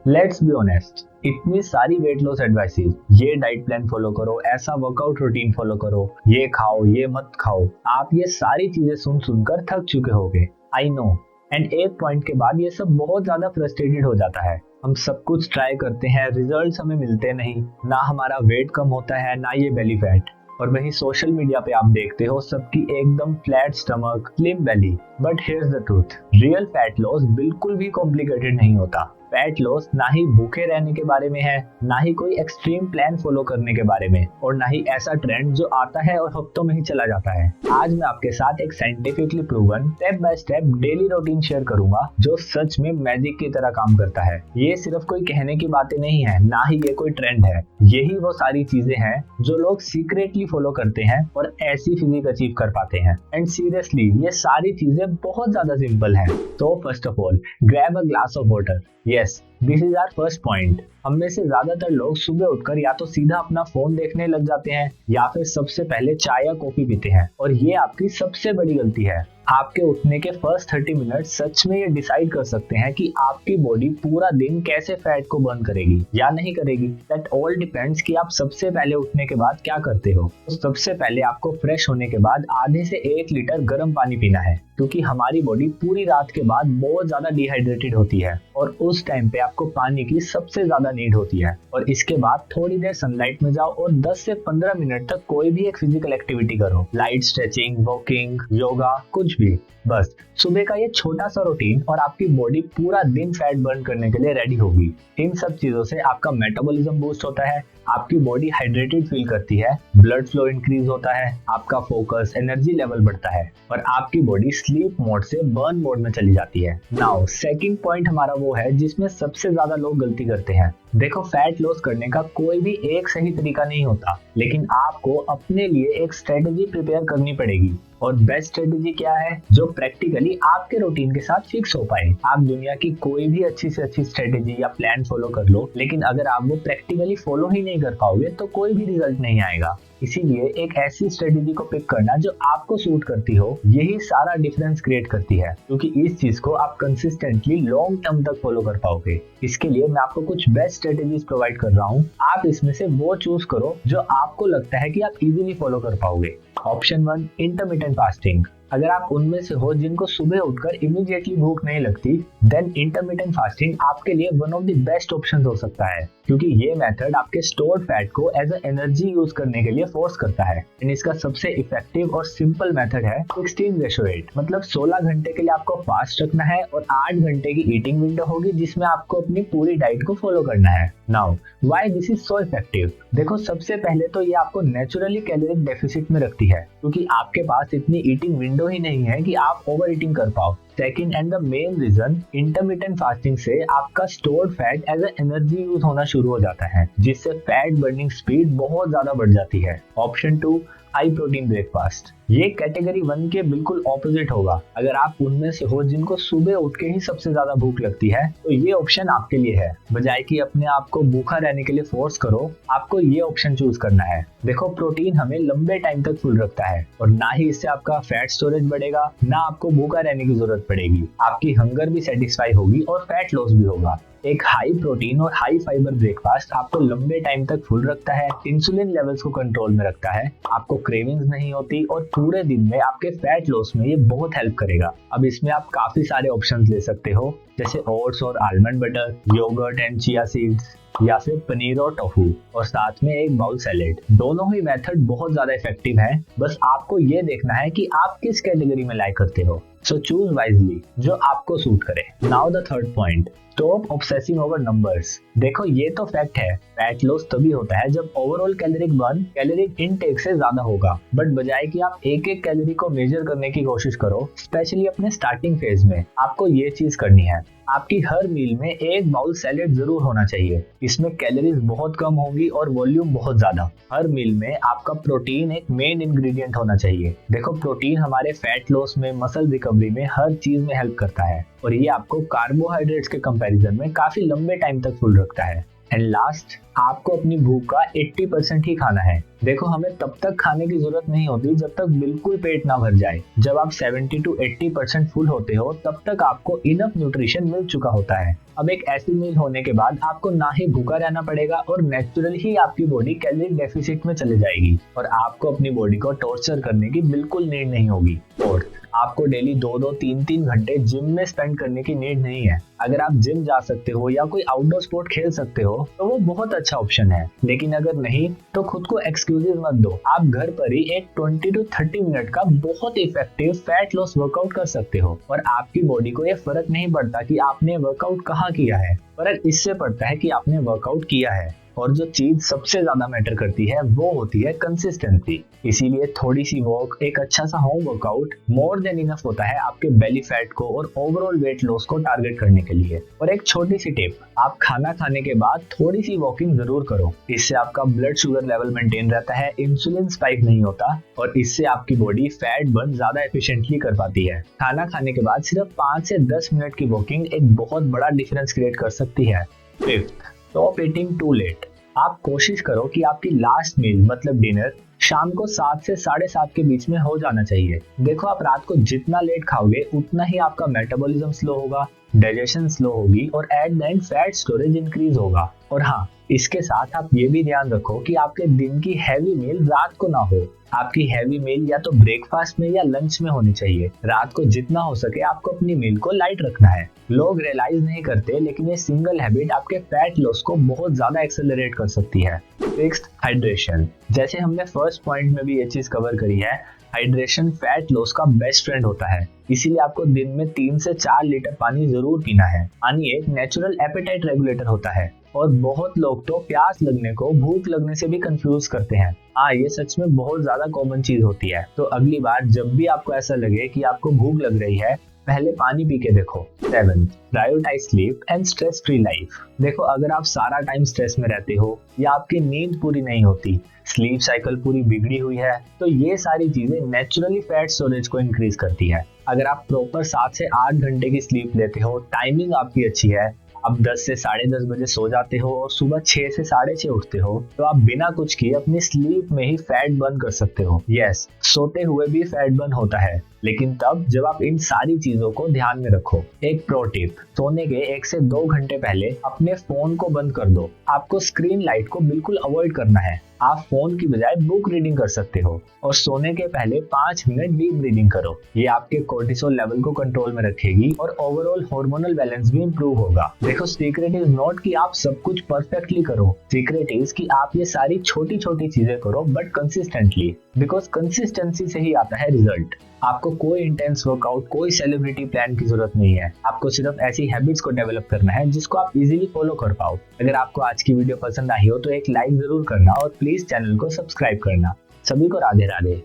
Let's be honest, इतनी सारी weight loss advices, ये डाइट प्लान फॉलो करो, ऐसा वर्कआउट रूटीन फॉलो करो, ये खाओ, ये मत खाओ, आप ये सारी चीजें सुन सुनकर थक चुके होगे। I know. एंड एक पॉइंट के बाद ये सब बहुत ज्यादा फ्रस्ट्रेटेड हो जाता है। हम सब कुछ ट्राई करते हैं, रिजल्ट्स हमें मिलते नहीं, ना हमारा वेट कम होता है ना ये बेली फैट। और वहीं सोशल मीडिया पे आप देखते हो सबकी एकदम flat stomach, slim belly. But here's the truth, real fat loss बिल्कुल भी कॉम्प्लिकेटेड नहीं होता। फैट लॉस ना ही भूखे रहने के बारे में है, ना ही कोई एक्सट्रीम प्लान फॉलो करने के बारे में, और ना ही ऐसा ट्रेंड जो आता है और हफ्तों में ही चला जाता है। आज मैं आपके साथ एक scientifically proven step by step daily routine share करूंगा जो सच में मैजिक की तरह काम करता है। ये सिर्फ कोई कहने की बातें नहीं है, ना ही ये कोई ट्रेंड है। यही वो सारी चीजें हैं जो लोग सीक्रेटली फॉलो करते हैं और ऐसी फिजिक अचीव कर पाते हैं। एंड सीरियसली ये सारी चीजें बहुत ज्यादा सिंपल हैं। तो first of all, grab a glass of water. Yes, this is our first point. हम में से ज्यादातर लोग सुबह उठकर या तो सीधा अपना फोन देखने लग जाते हैं या फिर सबसे पहले चाय या कॉफी पीते हैं, और ये आपकी सबसे बड़ी गलती है। आपके उठने के फर्स्ट 30 मिनट सच में ये डिसाइड कर सकते हैं कि आपकी बॉडी पूरा दिन कैसे फैट को बर्न करेगी या नहीं करेगी। दैट ऑल डिपेंड्स कि आप सबसे पहले उठने के बाद क्या करते हो। तो सबसे पहले आपको फ्रेश होने के बाद आधे से 1 लीटर गर्म पानी पीना है, क्योंकि हमारी बॉडी पूरी रात के बाद बहुत ज्यादा डिहाइड्रेटेड होती है और उस टाइम पे आपको पानी की सबसे ज्यादा नीड होती है। और इसके बाद थोड़ी देर सनलाइट में जाओ और 10 से 15 मिनट तक कोई भी एक फिजिकल एक्टिविटी करो, लाइट स्ट्रेचिंग, वॉकिंग, योगा, कुछ भी। बस सुबह का ये छोटा सा रूटीन और आपकी बॉडी पूरा दिन फैट बर्न करने के लिए रेडी होगी। इन सब चीजों से आपका मेटाबॉलिज्म बूस्ट होता है, आपकी बॉडी हाइड्रेटेड फील करती है, ब्लड फ्लो इंक्रीज होता है, आपका फोकस, एनर्जी लेवल बढ़ता है और आपकी बॉडी स्लीप मोड से बर्न मोड में चली जाती है। नाउ सेकंड पॉइंट हमारा वो है जिसमें सबसे ज्यादा लोग गलती करते हैं। देखो, फैट लॉस करने का कोई भी एक सही तरीका नहीं होता, लेकिन आपको अपने लिए एक स्ट्रेटेजी प्रिपेयर करनी पड़ेगी। और बेस्ट स्ट्रेटेजी क्या है जो प्रैक्टिकली आपके रूटीन के साथ फिक्स हो पाए। आप दुनिया की कोई भी अच्छी से अच्छी स्ट्रेटेजी या प्लान फॉलो कर लो, लेकिन अगर आप वो प्रैक्टिकली फॉलो ही नहीं कर पाओगे तो कोई भी रिजल्ट नहीं आएगा। इसीलिए एक ऐसी स्ट्रेटेजी को पिक करना जो आपको सूट करती हो, यही सारा डिफरेंस क्रिएट करती है, क्योंकि इस चीज को आप कंसिस्टेंटली लॉन्ग टर्म तक फॉलो कर पाओगे। इसके लिए मैं आपको कुछ बेस्ट स्ट्रेटेजीज प्रोवाइड कर रहा हूँ। आप इसमें से वो चूज करो जो आपको लगता है कि आप इजीली फॉलो कर पाओगे। Option 1, intermittent fasting. अगर आप उनमें से हो जिनको सुबह उठकर इमीडिएटली भूख नहीं लगती, देन इंटरमिटेंट फास्टिंग आपके लिए one of the best option हो सकता है, क्योंकि ये मेथड आपके स्टोर्ड फैट को एज अ एनर्जी यूज करने के लिए फोर्स करता है। एंड इसका सबसे इफेक्टिव और सिंपल मेथड है 16:8, मतलब 16 घंटे के लिए आपको फास्ट रखना है और 8 घंटे की ईटिंग विंडो होगी जिसमें आपको अपनी पूरी डाइट को फॉलो करना है। Now why this is so effective? देखो, सबसे पहले तो ये आपको नेचुरली कैलोरिक डेफिसिट में रखती है, क्योंकि आपके पास इतनी ईटिंग विंडो ही नहीं है कि आप ओवर ईटिंग कर पाओ। Second and the main reason, intermittent fasting से आपका stored fat as a energy use होना शुरू हो जाता है, जिससे फैट बर्निंग स्पीड बहुत ज्यादा बढ़ जाती है। Option 2, high protein breakfast. ये कैटेगरी 1 के बिल्कुल ऑपोजिट होगा। अगर आप उनमें से हो जिनको सुबह उठ के ही सबसे ज्यादा भूख लगती है, तो ये ऑप्शन आपके लिए है। बजाय कि अपने आप को भूखा रहने के लिए फोर्स करो, आपको ये ऑप्शन चूज करना है। देखो, प्रोटीन हमें लंबे टाइम तक फुल रखता है और ना ही इससे आपका फैट स्टोरेज बढ़ेगा, ना आपको भूखा रहने की जरूरत पड़ेगी। आपकी हंगर भी सेटिस्फाई होगी और फैट लॉस भी होगा। एक हाई प्रोटीन और हाई फाइबर ब्रेकफास्ट आपको लंबे टाइम तक फुल रखता है, इंसुलिन लेवल्स को कंट्रोल में रखता है, आपको क्रेविंग्स नहीं होती और पूरे दिन में आपके फैट लॉस में ये बहुत हेल्प करेगा। अब इसमें आप काफी सारे ऑप्शंस ले सकते हो, जैसे ओट्स और almond butter, yogurt and chia seeds, या फिर पनीर और टोफू, और साथ में एक बाउल सैलेड। दोनों ही मेथड बहुत ज्यादा इफेक्टिव है, बस आपको ये देखना है कि आप किस कैटेगरी में लाइक करते हो। सो चूज वाइजली जो आपको सूट करे। Now the third point, stop obsessing over numbers. देखो, ये तो फैक्ट है, फैट लॉस तभी होता है जब overall caloric burn caloric intake से ज्यादा होगा। बट बजाय कि आप एक एक कैलोरी को मेजर करने की कोशिश करो, स्पेशली अपने स्टार्टिंग फेज में, आपको ये चीज करनी है। आपकी हर मील में एक बाउल सैलेड जरूर होना चाहिए। इसमें कैलोरीज बहुत कम होंगी और वॉल्यूम बहुत ज्यादा। हर मील में आपका प्रोटीन एक मेन इंग्रेडिएंट होना चाहिए। देखो, प्रोटीन हमारे फैट लॉस में, मसल रिकवरी में, हर चीज में हेल्प करता है और ये आपको कार्बोहाइड्रेट्स के कंपैरिजन में काफी लंबे टाइम तक फुल रखता है। एंड लास्ट, आपको अपनी भूख का 80% ही खाना है। देखो, हमें तब तक खाने की जरूरत नहीं होती जब तक बिल्कुल पेट ना भर जाए। जब आप 70 to 80% फुल होते हो तब तक आपको इनफ न्यूट्रिशन मिल चुका होता है। अब एक ऐसी मील होने के बाद आपको ना ही भूखा रहना पड़ेगा और नेचुरल ही आपकी बॉडी कैलोरी डेफिसिट में चले जाएगी और आपको अपनी बॉडी को टॉर्चर करने की बिल्कुल नीड नहीं होगी। और आपको डेली 2-2, 3-3 घंटे जिम में स्पेंड करने की नीड नहीं है। अगर आप जिम जा सकते हो या कोई आउटडोर स्पोर्ट खेल सकते हो तो वो बहुत अच्छा ऑप्शन है, लेकिन अगर नहीं तो खुद को एक्सक्यूजेस मत दो। आप घर पर ही एक 20 to 30 मिनट का बहुत इफेक्टिव फैट लॉस वर्कआउट कर सकते हो और आपकी बॉडी को ये फर्क नहीं पड़ता कि आपने वर्कआउट कहाँ किया है, फर्क इससे पड़ता है कि आपने वर्कआउट किया है। और जो चीज सबसे ज्यादा मैटर करती है वो होती है कंसिस्टेंसी। इसीलिए थोड़ी सी वॉक, एक अच्छा सा home workout more than enough होता है आपके बेली फैट को और ओवरऑल वेट लॉस को टारगेट करने के लिए। और एक छोटी सी टिप, आप खाना खाने के बाद थोड़ी सी वॉकिंग जरूर करो। इससे आपका ब्लड शुगर लेवल मेंटेन रहता है, इंसुलिन स्पाइक नहीं होता और इससे आपकी बॉडी फैट बर्न ज्यादा एफिशिएंटली कर पाती है। खाना खाने के बाद सिर्फ 5 से 10 मिनट की वॉकिंग एक बहुत बड़ा डिफरेंस क्रिएट कर सकती है। Fifth, stop eating too late. आप कोशिश करो कि आपकी लास्ट मील मतलब डिनर शाम को 7 से 7:30 के बीच में हो जाना चाहिए। देखो, आप रात को जितना लेट खाओगे उतना ही आपका मेटाबॉलिज्म स्लो होगा, डाइजेशन स्लो होगी और at the end fat storage increase होगा। और हाँ, इसके साथ आप ये भी ध्यान रखो कि आपके दिन की हैवी मील रात को ना हो। आपकी हैवी मील या तो ब्रेकफास्ट में या लंच में होनी चाहिए। रात को जितना हो सके आपको अपनी मील को लाइट रखना है। लोग रियलाइज नहीं करते, लेकिन ये सिंगल हैबिट आपके फैट लॉस को बहुत ज्यादा एक्सेलरेट कर सकती है। Sixth, hydration. जैसे हमने फर्स्ट पॉइंट में भी ये चीज कवर करी है, हाइड्रेशन फैट लॉस का बेस्ट फ्रेंड होता है। इसीलिए आपको दिन में 3 से 4 लीटर पानी जरूर पीना है। पानी एक नेचुरल एपेटाइट रेगुलेटर होता है और बहुत लोग तो प्यास लगने को भूख लगने से भी कंफ्यूज करते हैं। हाँ, ये सच में बहुत ज्यादा कॉमन चीज होती है। तो अगली बार जब भी आपको ऐसा लगे कि आपको भूख लग रही है, पहले पानी पी के देखो। 7, prioritise sleep and stress free life. देखो, अगर आप सारा टाइम स्ट्रेस में रहते हो या आपकी नींद पूरी नहीं होती, स्लीप साइकिल पूरी बिगड़ी हुई है, तो ये सारी चीजें नेचुरली फैट स्टोरेज को इंक्रीज करती है। अगर आप प्रॉपर 7 से 8 घंटे की स्लीप लेते हो, टाइमिंग आपकी अच्छी है, आप 10 से 10:30 बजे सो जाते हो और सुबह 6 से 6:30 उठते हो, तो आप बिना कुछ किए अपनी स्लीप में ही फैट बर्न कर सकते हो। यस, सोते हुए भी फैट बर्न होता है, लेकिन तब जब आप इन सारी चीजों को ध्यान में रखो। एक प्रो टिप, सोने के 1 से 2 घंटे पहले अपने फोन को बंद कर दो। आपको स्क्रीन लाइट को बिल्कुल अवॉइड करना है। आप फोन की बजाय बुक रीडिंग कर सकते हो और सोने के पहले 5 मिनट डीप ब्रीदिंग करो। ये आपके कोर्टिसोल लेवल को कंट्रोल में रखेगी और ओवरऑल हार्मोनल बैलेंस भी इंप्रूव होगा। देखो, सीक्रेट इज नॉट कि आप सब कुछ परफेक्टली करो, सीक्रेट इज कि आप ये सारी छोटी छोटी चीजें करो बट कंसिस्टेंटली, बिकॉज कंसिस्टेंसी से ही आता है रिजल्ट। आपको कोई इंटेंस वर्कआउट, कोई सेलिब्रिटी प्लान की जरूरत नहीं है। आपको सिर्फ ऐसी हैबिट्स को डेवलप करना है जिसको आप इजीली फॉलो कर पाओ। अगर आपको आज की वीडियो पसंद आई हो तो एक लाइक जरूर करना और प्लीज चैनल को सब्सक्राइब करना। सभी को राधे राधे।